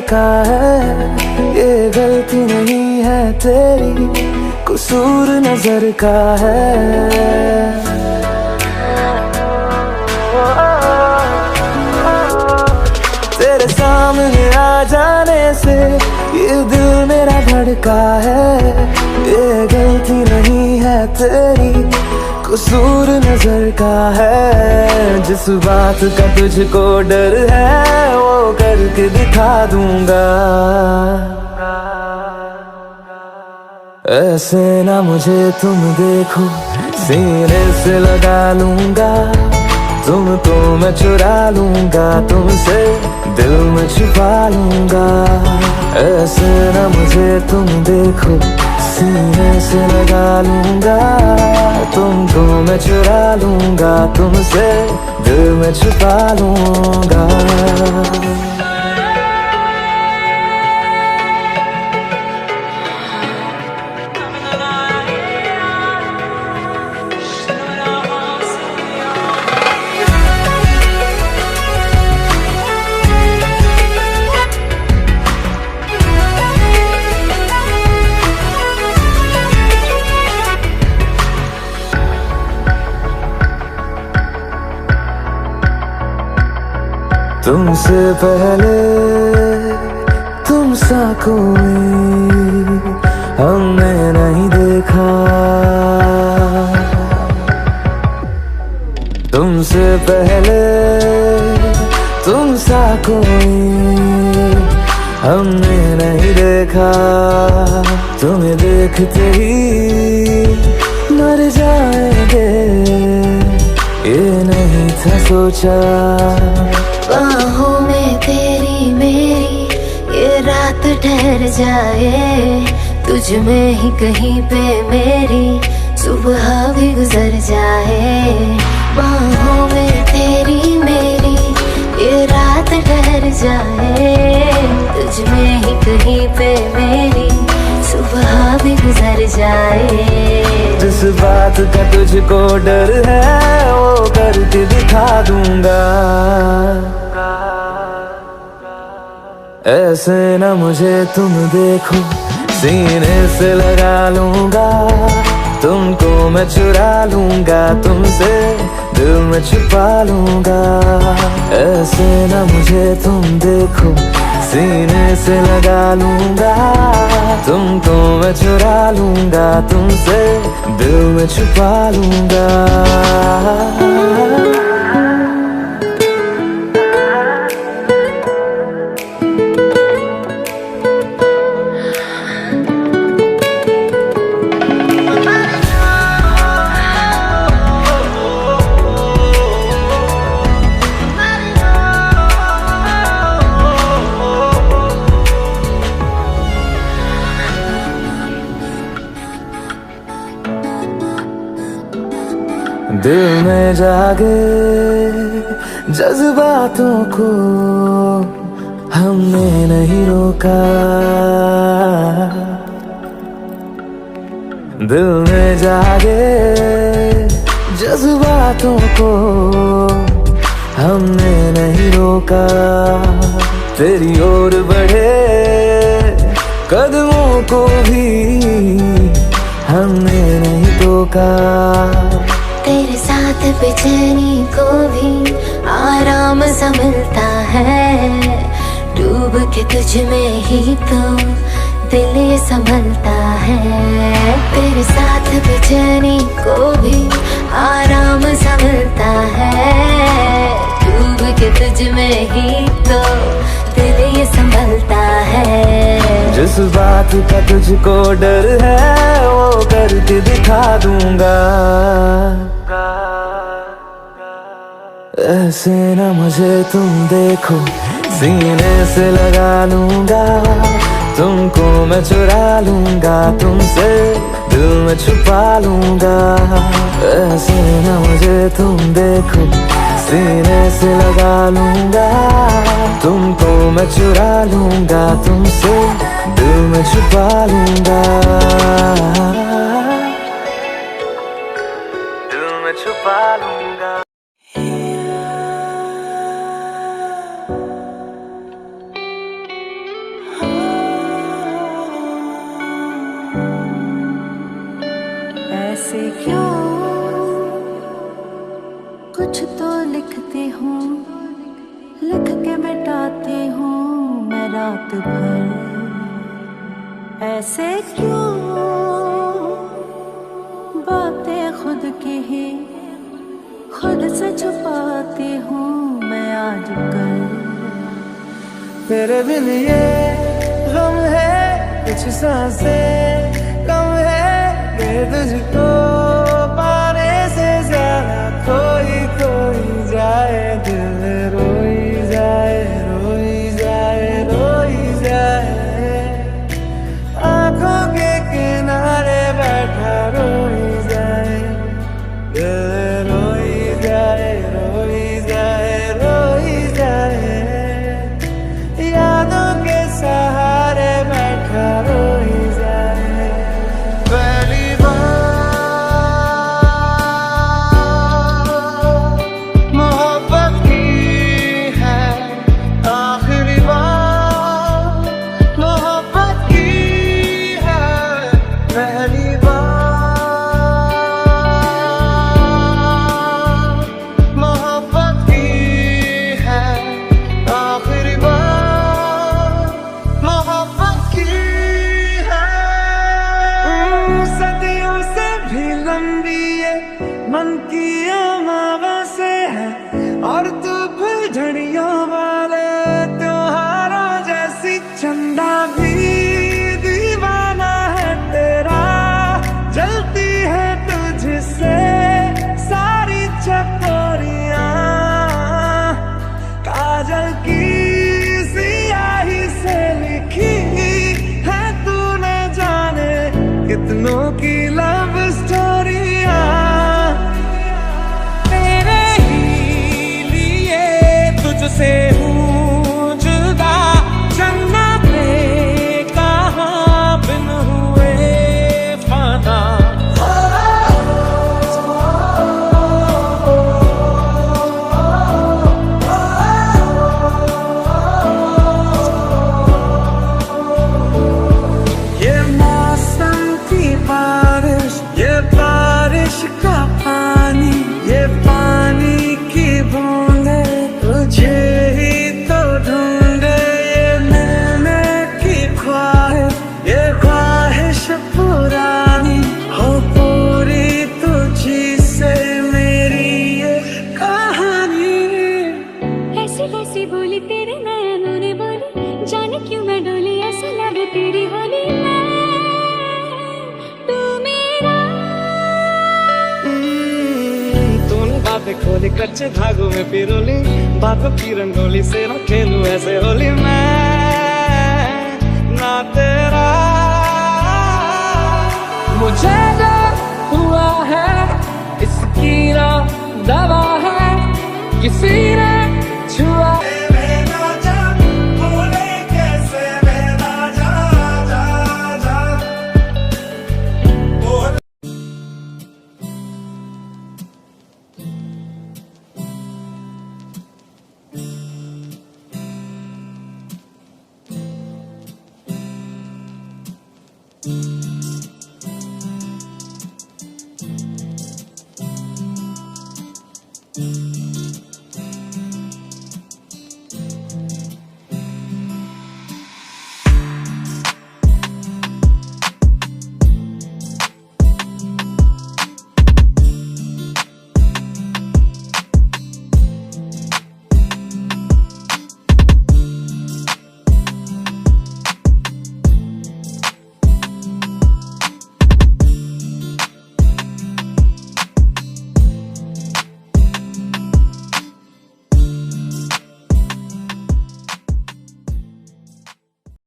का है, ये गलती नहीं है तेरी, कसूर नजर का है। तेरे सामने आ जाने से ये दिल मेरा धड़का है, ये गलती नहीं है तेरी, कसूर नजर का है। जिस बात का तुझको डर है वो करके दिखा दूंगा। ऐसे ना मुझे तुम देखो, सीने से लगा लूंगा, तुमको मैं चुरा लूंगा, तुमसे दिल में छुपा लूंगा। ऐसे ना मुझे तुम देखो, सीने से लगा लूंगा, तुमको मैं चुरा लूंगा, तुमसे दिल में छुपा लूंगा। तुमसे पहले तुम सा कोई हमने नहीं देखा, तुमसे पहले तुम सा कोई हमने नहीं देखा। तुम्हें देखते ही मर जाएंगे, ये नहीं था सोचा। बाहों में तेरी मेरी ये रात ठहर जाए, तुझ में ही कहीं पे मेरी सुबह भी गुजर जाए। बाहों में तेरी मेरी ये रात ठहर जाए, तुझ में ही कहीं पे मेरी सुबह भी गुजर जाए। जिस बात का तुझको डर है वो करके दिखा दूंगा। ऐसे ना मुझे तुम देखो, सीने से लगा लूंगा, तुमको मैं चुरा लूंगा, तुमसे दिल में छुपा लूंगा। ऐसे ना मुझे तुम देखो, सीने से लगा लूंगा, तुमको मैं चुरा लूंगा, तुमसे दिल में छुपा लूंगा। दिल में जागे जज्बातों को हमने नहीं रोका, दिल में जागे जज्बातों को हमने नहीं रोका। तेरी ओर बढ़े कदमों को भी हमने नहीं टोका। तेरे साथ बेचैनी को भी आराम सा मिलता है, डूब के तुझ में ही तो दिल ये संभलता है। तेरे साथ बेचैनी को भी आराम सा मिलता है, डूब के तुझ में ही तो दिल ये संभलता है। जिस बात का तुझको डर है वो करके दिखा दूंगा। ऐसे ना मुझे तुम देखो, सीने से लगा लूंगा, तुमको मैं चुरा लूंगा, तुमसे दिल में छुपा लूंगा। ऐसे ना मुझे तुम देखो, सीने से लगा लूंगा, तुमको मैं चुरा लूंगा, तुमसे दिल में छुपा लूंगा, दिल में छुपा लूंगा। कुछ तो लिखती हूँ, लिख के मिटाती हूँ मैं रात भर। ऐसे क्यों बातें खुद की ही खुद से छुपाती हूँ मैं आजकल। तेरे बिन ये गम है, कुछ सांसें कम है, ये तुझको पाने से ज्यादा खोई खोई जाए दिल, रोई जाए रोई जाए रोई जाए, आंखों के किनारे बैठा रोई जाए दिल, रोई जाए रोई जाए रोई जाए, यादों के सहारे बैठा रोई जाए। पहली बार मोहब्बत की है, आखिरी बार मोहब्बत की है, पहली बार मोहब्बत की है, आखिरी बार मोहब्बत की है। सदियों से भी लंबी ये मन की अमावस्या है, और तू फुलझड़ियों वाले त्योहारों जैसी चंदा भी दीवाना है तेरा, जलती है तुझसे सारी चकोरियां, काजल की सियाही से लिखी है तूने जाने कितनों की लव स्टोरियां, तेरे ही लिए तुझसे हूँ जुदा, जन्नते कहाँ बिन हुए फाना। ये मौसम की बारिश, ये बारिश का पानी, ये पानी की बूंदे तुझे ही तो ढूंढे, ये मिलने की ख्वाहिश, ये ख्वाहिश पुरानी हो पूरी तुझी से मेरी ये कहानी। ऐसी कैसी बोली तेरे नयनों ने बोली, जाने क्यों मैं डोली ऐसा लगे तेरी होली में तू मेरा। तूने बातें खोली कच्चे धागों में पिरोली, बातों की रंगोली से ना खेलूं ऐसे होली मैं ना तेरा। मुझे डर हुआ है इसकी ना दवा है, किसी ने छुआ Thank you.